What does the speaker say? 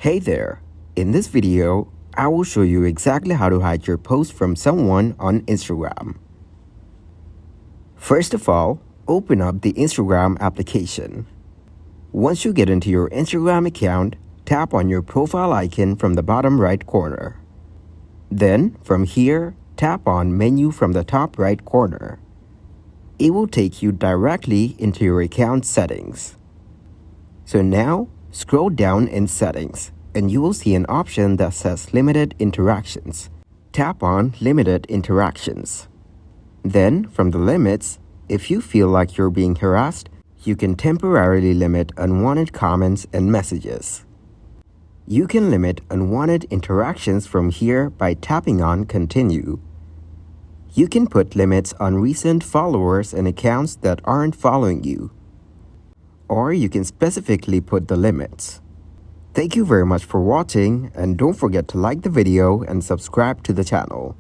Hey there! In this video, I will show you exactly how to hide your post from someone on Instagram. First of all, open up the Instagram application. Once you get into your Instagram account, tap on your profile icon from the bottom right corner. Then, from here, tap on Menu from the top right corner. It will take you directly into your account settings. So now, scroll down in Settings, and you will see an option that says Limited Interactions. Tap on Limited Interactions. Then, from the limits, if you feel like you're being harassed, you can temporarily limit unwanted comments and messages. You can limit unwanted interactions from here by tapping on Continue. You can put limits on recent followers and accounts that aren't following you. Or you can specifically put the limits. Thank you very much for watching, and don't forget to like the video and subscribe to the channel.